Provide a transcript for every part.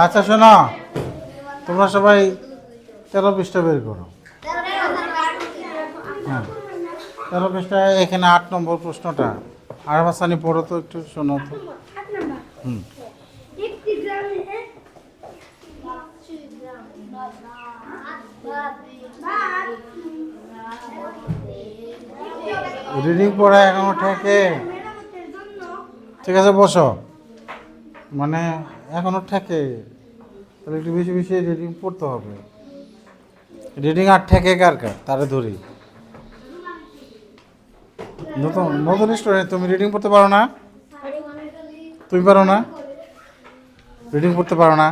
আচ্ছা শোনো, তোমরা সবাই 13 পৃষ্ঠা বের করো। হ্যাঁ, 13 পৃষ্ঠায় এখানে 8 নম্বর প্রশ্নটা। আর হাসানি পড়ো তো একটু, শোনো তো। হুম, রিডিং পড়া এখনো ঠেকে। ঠিক আছে বসো, মানে এখনো ঠেকে, তাহলে একটু বেশি বেশি রিডিং পড়তে হবে। রিডিং আর ঠেকে কার কার তারে ধরি। নতুন নতুন স্টুডেন্ট, তুমি রিডিং পড়তে পারো না? তুমি পারো না? রিডিং পড়তে পারো না?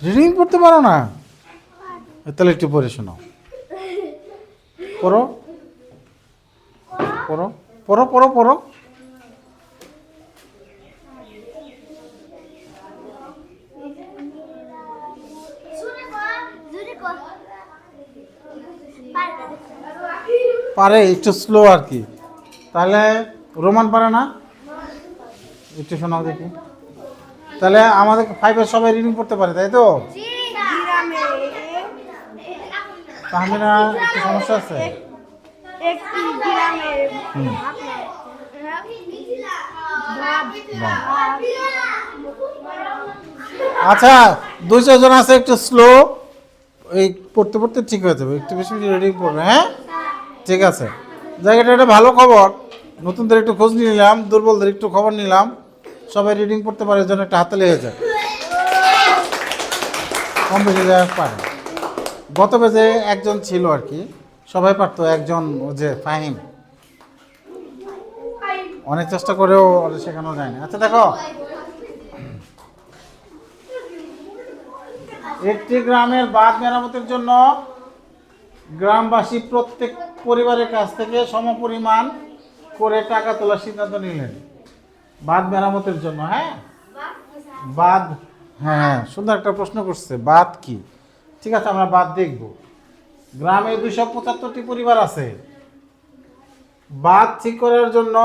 রিডিং পড়তে পারো না? তাহলে একটু পড়ে শোনো। পড়ো পড়ো পড়ো পড়ো পড়ো। পারে, একটু স্লো আর কি। তাহলে রোমান পারে না? একটু শোনাও দেখি। তাহলে আমাদের 5-এর সবাই রিডিং পড়তে পারে, তাই তো? তাহমিনা একটু সমস্যা আছে। আচ্ছা, 2-4 জন আছে একটু স্লো, এই পড়তে পড়তে ঠিক হয়ে যাবে। একটু বেশি বেশি রিডিং পড়বে, হ্যাঁ? ঠিক আছে, জায়গাটা একটা ভালো খবর। নতুনদের একটু খোঁজ নিলাম, দুর্বলদের একটু খবর নিলাম। সবাই রিডিং পড়তে পারে, জন্য একটা হাততালি হয়ে যায়। কম বেশি যায় পারে। গত পেজে একজন ছিল আর কি, সবাই পারতো, একজন ও যে ফাহিম, অনেক চেষ্টা করেও ওদের শেখানো যায় না। আচ্ছা দেখো, একটি গ্রামের বাঁধ মেরামতের জন্য গ্রামবাসী প্রত্যেক পরিবারের কাছ থেকে সমপরিমাণ করে টাকা তোলার সিদ্ধান্ত নিলেন বাঁধ মেরামতের জন্য। হ্যাঁ, বাঁধ, হ্যাঁ সুন্দর একটা প্রশ্ন করছে, বাঁধ কি? ঠিক আছে, আমরা বাঁধ দেখব। গ্রামে 275টি পরিবার আছে। বাঁধ ঠিক করার জন্য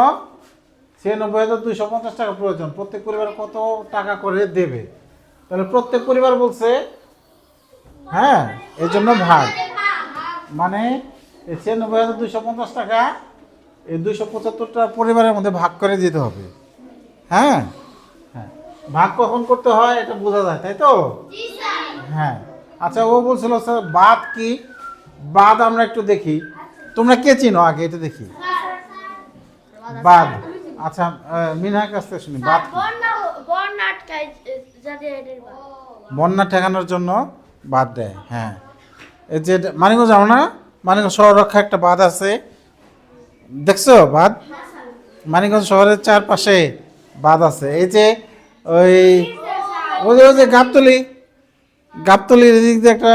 96,250 টাকা প্রয়োজন। প্রত্যেক পরিবার কত টাকা করে দেবে? তাহলে প্রত্যেক পরিবার বলছে, হ্যাঁ, এই জন্য ভাগ, মানে 96,250 টাকা এই 275টা পরিবারের মধ্যে ভাগ করে দিতে হবে। হ্যাঁ হ্যাঁ, ভাগ কখন করতে হয় এটা বোঝা যায়, তাই তো? হ্যাঁ। আচ্ছা, ও বলছিল স্যার বাদ কি? বাদ আমরা একটু দেখি, তোমরা কে চিনো আগে এটা দেখি। বাদ, আচ্ছা মিনার কাছ থেকে শুনি, বাদ বন্যা ঠেকানোর জন্য বাদ দেয়। হ্যাঁ, এই যে মানিকগঞ্জ যাও না, মানিকগঞ্জ শহর রক্ষা একটা বাঁধ আছে, দেখছো বাঁধ? মানিকগঞ্জ শহরের চারপাশে বাঁধ আছে। এই যে ওই ওই যে গাবতলির দিক দিয়ে একটা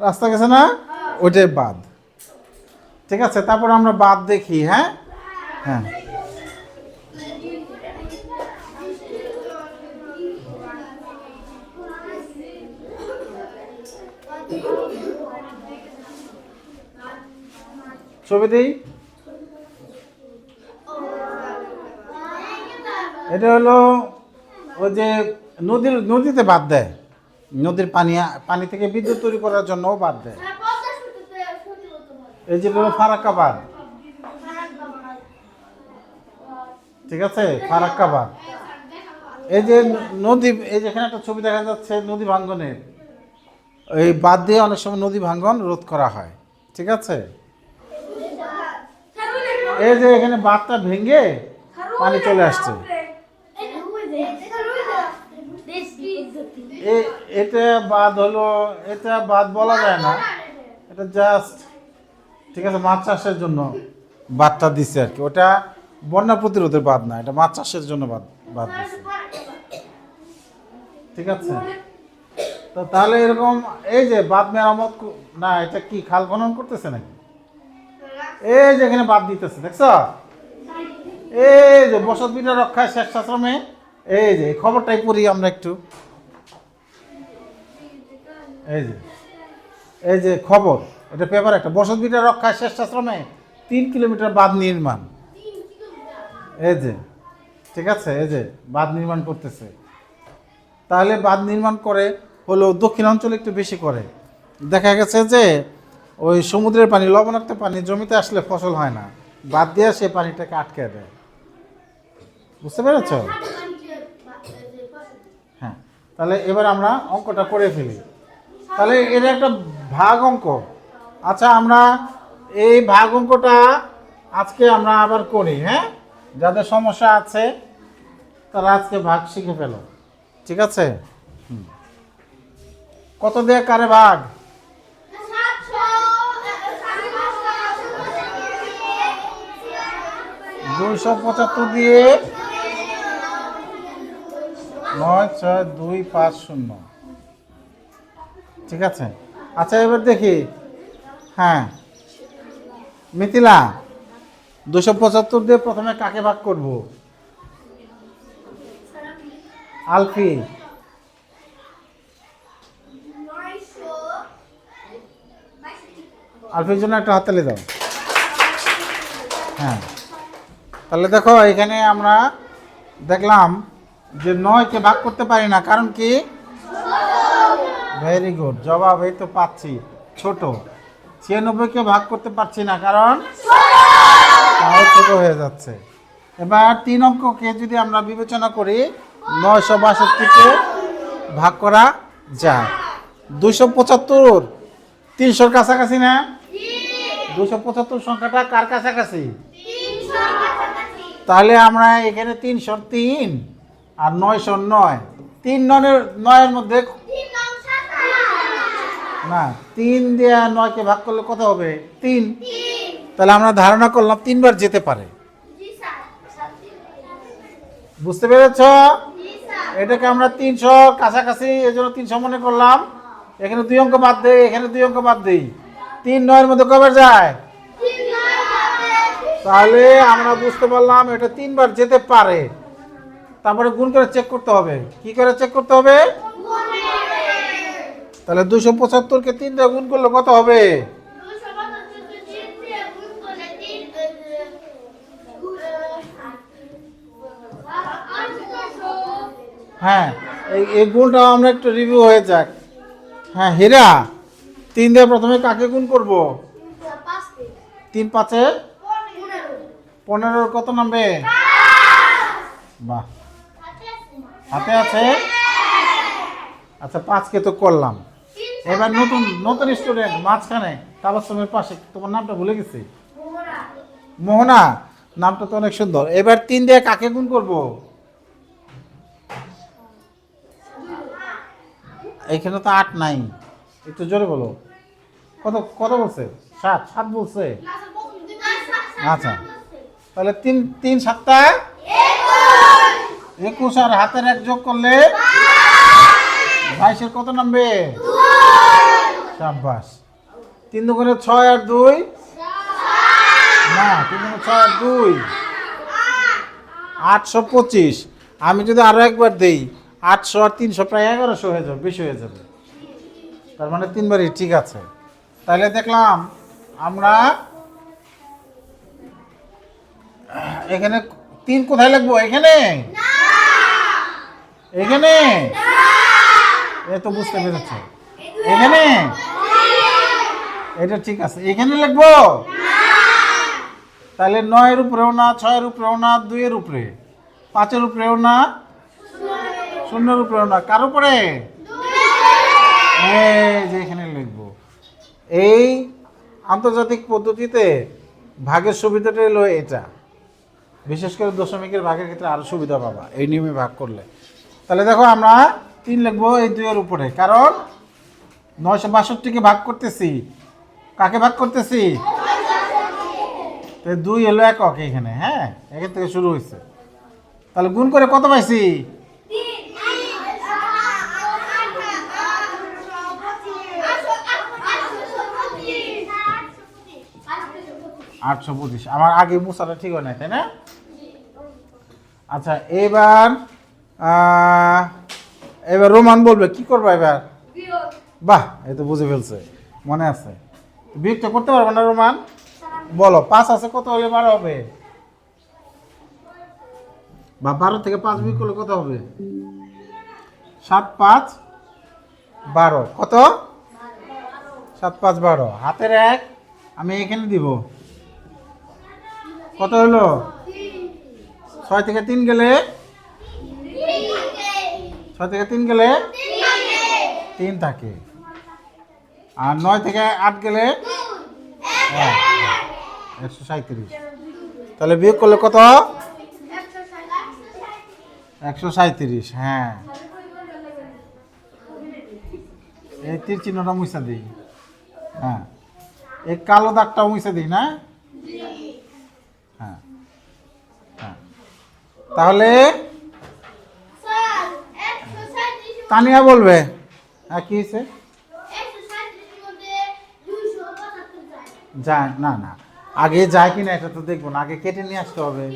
রাস্তা গেছে না, ওইটাই বাঁধ। ঠিক আছে, তারপর আমরা বাঁধ দেখি। হ্যাঁ হ্যাঁ, ছবি দিই। এটা হলো ওই যে নদীতে বাঁধ দেয়, নদীর পানি থেকে বিদ্যুৎ তৈরি করার জন্যও বাঁধ দেয়। এই যে হলো ফারাক্কা বাঁধ, ঠিক আছে, ফারাক্কা বাঁধ। এই যে নদী, এই যে এখানে একটা ছবি দেখা যাচ্ছে নদী ভাঙ্গনের, এই বাঁধ দিয়ে অনেক সময় নদী ভাঙ্গন রোধ করা হয়। ঠিক আছে, এই যে এখানে বাঁধটা ভেঙে পানি চলে আসছে, এটা বাঁধ হলো, এটা বাঁধ বলা যায় না, এটা জাস্ট, ঠিক আছে, মাছ চাষের জন্য বাঁধটা দিচ্ছে আর কি। ওটা বন্যা প্রতিরোধের বাঁধ না, এটা মাছ চাষের জন্য বাঁধ দিচ্ছে। ঠিক আছে, তো তাহলে এরকম এই যে বাঁধ মেরামত না, এটা কি খাল খনন করতেছে নাকি? এই যে এখানে বাঁধ দিতেছে, দেখছ? এই যে বসত বিটা রক্ষায় স্বেচ্ছাশ্রমে, এই যে খবরটাই পড়ি আমরা একটু। এই যে খবর, এটা পেপার একটা, বসত বিটা রক্ষায় স্বেচ্ছাশ্রমে 3 কিলোমিটার বাঁধ নির্মাণ। এই যে, ঠিক আছে, এই যে বাঁধ নির্মাণ করতেছে। তাহলে বাঁধ নির্মাণ করে হলো দক্ষিণাঞ্চলে একটু বেশি করে। দেখা গেছে যে ওই সমুদ্রের পানি, লবণাক্ত পানি জমিতে আসলে ফসল হয় না, বাদ দিয়ে সে পানিটাকে আটকে দেয়। বুঝতে পেরেছ? হ্যাঁ, তাহলে এবার আমরা অঙ্কটা করে ফেলি। তাহলে এটা একটা ভাগ অঙ্ক। আচ্ছা, আমরা এই ভাগ অঙ্কটা আজকে আমরা আবার করি। হ্যাঁ, যাদের সমস্যা আছে তারা আজকে ভাগ শিখে ফেলো, ঠিক আছে? কত দিয়ে কারে ভাগ? 275 দিয়ে 96250। ঠিক আছে। আচ্ছা, এবার দেখি। হ্যাঁ মিথিলা, 275 দিয়ে প্রথমে কাকে ভাগ করব? আলফি। আলফির জন্য একটা হাততালি দাও। হ্যাঁ, তাহলে দেখো এখানে আমরা দেখলাম যে 9কে ভাগ করতে পারি না, কারণ কি? ভেরি গুড, জবাব এই তো পাচ্ছি, ছোট। 96কে ভাগ করতে পারছি না, কারণ তাও ছোট হয়ে যাচ্ছে। এবার 3 অঙ্ককে যদি আমরা বিবেচনা করি, 962কে ভাগ করা যায়। 275 300-র কাছাকাছি না? 275 সংখ্যাটা কার কাছাকাছি? তাহলে আমরা এখানে 303 আর 909, 3-9-এর মধ্যে না, 3 দিয়ে 9কে ভাগ করলে কত হবে? 3। তাহলে আমরা ধারণা করলাম 3 বার যেতে পারে। বুঝতে পেরেছ? এটাকে আমরা 300 কাছাকাছি, এই জন্য 300 মনে করলাম। এখানে 2 অঙ্ক বাদ দেই, এখানে 2 অঙ্ক বাদ দেই। 3-9-এর মধ্যে কবার যায়? তাহলে আমরা বুঝতে পারলাম এটা 3 বার যেতে পারে। তারপরে গুণ করে চেক করতে হবে। কি করে চেক করতে হবে? তাহলে 275কে 3 দিয়ে গুণ করলে কত হবে? হ্যাঁ, এই গুণটা আমরা একটু রিভিউ হয়ে যাক। হ্যাঁ হীরা, 3 দিয়ে প্রথমে কাকে গুণ করব? 3 5-এ 15 কত নামবে? বাহ, হাতে আছে। আচ্ছা, 5কে তো করলাম। এবার নতুন স্টুডেন্ট মাঝখানে তাবাসসুমের পাশে, তোমার নামটা ভুলে গেছি। মোহনা, নামটা তো অনেক সুন্দর। এবার 3 দিয়ে কাকে গুণ করব? এখানে তো 8 নাই, একটু জোরে বলো। কত কত বলছে? 7 বলছে। আচ্ছা, তাহলে 3 7টা 21 আর হাতের 1 যোগ করলে 22-এর কত নামবে? সাব্বাস। 3 দুগুণে 6 আর 2 না, 3 দুগুণে 6 আর 2 825। আমি যদি আরো একবার দেই, 800 আর 300 প্রায় 1100 হয়ে যাবে, বেশি হয়ে যাবে। তার মানে 3 বারই ঠিক আছে। তাহলে দেখলাম আমরা এখানে 3 কোথায় লিখবো? এখানে এখানে এই তো বুঝতে পেরেছ, এখানে এটা ঠিক আছে। এখানে লিখবো? তাহলে 9-এর উপরেও না, 6-এর উপরেও না, 2-এর উপরে, 5-এর উপরেও না, 0-এর উপরেও না, কার উপরে? এই যে এখানে লিখবো। এই আন্তর্জাতিক পদ্ধতিতে ভাগের সুবিধাটা হলো এটা। বিশেষ করে দশমিকের ভাগের ক্ষেত্রে আরো সুবিধা পাবা এই নিয়মে ভাগ করলে। তাহলে দেখো আমরা 3 লিখবো এই 2-এর উপরে, কারণ 962কে ভাগ করতেছি, কাকে ভাগ করতেছি? 2 হলো একক এখানে। হ্যাঁ, এখান থেকে শুরু হয়েছে। তাহলে গুণ করে কত পাইছি? 825। আমার আগে মুসাটা ঠিক হয় না, তাই না? আচ্ছা, এবার রোমান বলবে কি করবো এবার? বাহ, এই তো বুঝে ফেলছে, মনে আছে। বিয়োগটা করতে পারবো না রোমান? বলো, 5 আছে, কত হলে 12 হবে? বা 12 থেকে 5 বিয়োগ করলে কত হবে? 7 5 12 কত 7 5 12 হাতের 1 আমি এখানে দিব কত হলো 6 থেকে 3 গেলে 6 থেকে 3 গেলে 3 থাকে আর 9 থেকে 8 গেলে 137 তাহলে বিয়োগ করলে কত 137 হ্যাঁ এই তীর চিহ্নটা মুছে দিই হ্যাঁ এই কালো দাগটা মুছে দিই না হ্যাঁ হ্যাঁ তাহলে তানিয়া বলবে হ্যাঁ কি হয়েছে যায় না না আগে যায় কিনা এটা তো দেখবো না আগে কেটে নিয়ে আসতে হবে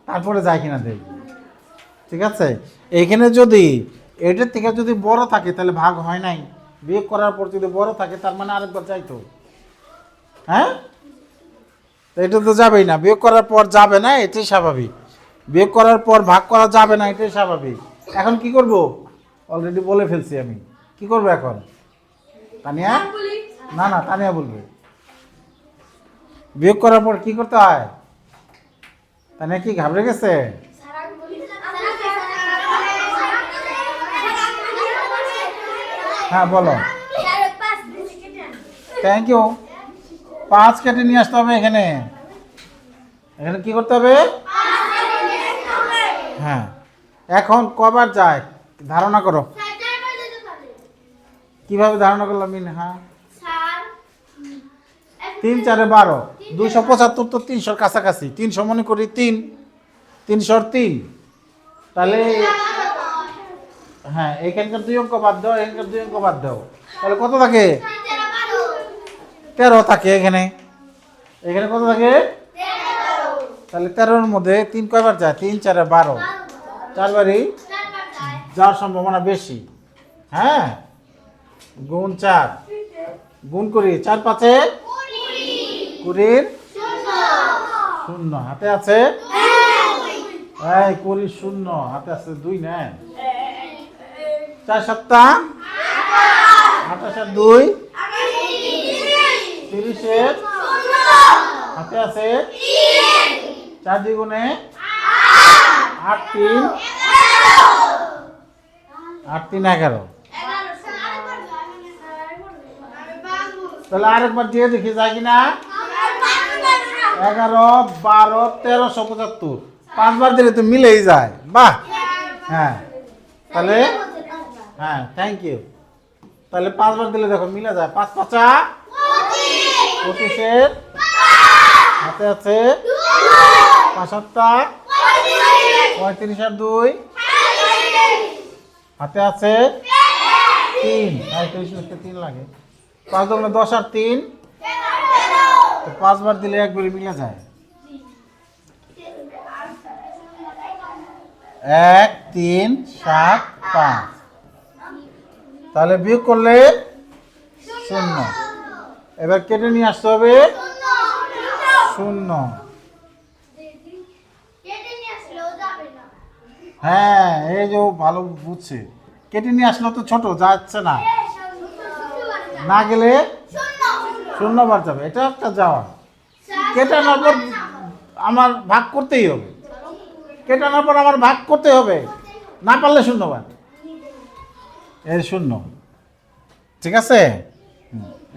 তারপরে যায় কিনা দেখবো ঠিক আছে এইখানে যদি এটার থেকে যদি বড় থাকে তাহলে ভাগ হয় নাই বিয়োগ করার পর যদি বড় থাকে তার মানে আরেকবার যাইতো হ্যাঁ তো এটা তো যাবেই না বিয়োগ করার পর যাবে না এটাই স্বাভাবিক বিয়োগ করার পর ভাগ করা যাবে না এটাই স্বাভাবিক এখন কি করব অলরেডি বলে ফেলছি আমি কি করব এখন তানিয়া না না তানিয়া বলবে বিয়োগ করার পর কি করতে হয় তানিয়া কি ঘাবড়ে গেছে হ্যাঁ বলো থ্যাংক ইউ 5 কেটে নিয়ে আসতে হবে এখানে এখানে কি করতে হবে হ্যাঁ এখন কবার যায় ধারণা করো কিভাবে ধারণা করলাম হ্যাঁ 3 4 12 275 তো 300 কাছাকাছি 300 মনে করি 303 তাহলে হ্যাঁ এখানকার 2 অঙ্ক বাদ দাও এখানকার 2 অঙ্ক বাদ দাও তাহলে কত থাকে 13 থাকে এখানে এখানে কত থাকে 13 তাহলে 13 এর মধ্যে 3 কয়বার যায় 3 4 12 4বারই যাওয়ার সম্ভাবনা বেশি হ্যাঁ গুণ 4 গুণ করি 4 5 এ 20 শূন্য হাতে আছে এই 20 শূন্য হাতে আছে 2 না 4 7 28 আর 2 30 এর হাতে আছে 4 2 গুণে 8 3 8 3 11 তাহলে আরেকবার দিয়ে দেখি যায় কিনা 11 12 1375 5বার দিলে তো মিলেই যায় বাহ হ্যাঁ তাহলে হ্যাঁ থ্যাংক ইউ তাহলে 5বার দিলে দেখো মিলে যায় 5 5 25 এর হাতে আছে 5 7 35 আর 2 হাতে আছে 3 3 লাগে 5 দুগুণে 10 আর 3 তো 5বার দিলে একবারে মিলে যায় 1 3 7 5 তাহলে বিয়োগ করলে 0 এবার কেটে নিয়ে আসতে হবে 0 হ্যাঁ এই যে ভালো বুঝছে কেটে নিয়ে আসলে তো ছোট যাচ্ছে না না গেলে 0 বার যাবে এটা একটা যাওয়া কেটে আনার পর আমার ভাগ করতেই হবে কেটে আনার পর আমার ভাগ করতে হবে না পারলে 0 বার এর 0 ঠিক আছে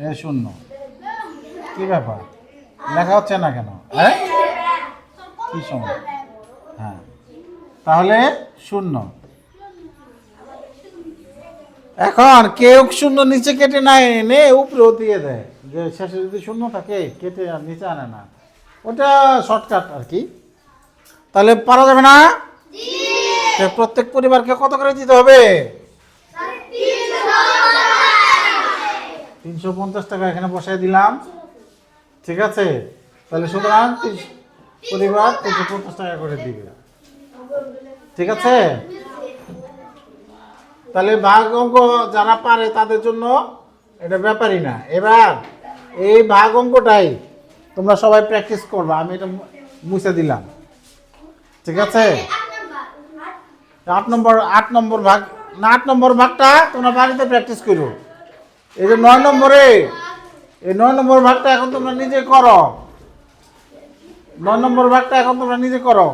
এর 0 কি ব্যাপার লেখা হচ্ছে না কেন হ্যাঁ কি সময় হ্যাঁ তাহলে 0 এখন কেউ 0 নিচে কেটে না এনে উপরেও দিয়ে দেয় যে শেষে যদি 0 থাকে কেটে আর নিচে আনে না ওটা শর্টকাট আর কি তাহলে পারা যাবে না প্রত্যেক পরিবারকে কত করে দিতে হবে 350 টাকা এখানে বসাই দিলাম ঠিক আছে তাহলে সুতরাং পরিবার 350 টাকা করে দিবে ঠিক আছে তাহলে ভাগ অঙ্ক যারা পারে তাদের জন্য এটা ব্যাপারই না এবার এই ভাগ অঙ্কটাই তোমরা সবাই প্র্যাকটিস করবে আমি এটা মুছে দিলাম ঠিক আছে 8 নম্বর ভাগ না 8 নম্বর ভাগটা তোমরা বাড়িতে প্র্যাকটিস করো। এই যে 9 নম্বরে, এই 9 নম্বর ভাগটা এখন তোমরা নিজে করো। 9 নম্বর ভাগটা এখন তোমরা নিজে করো।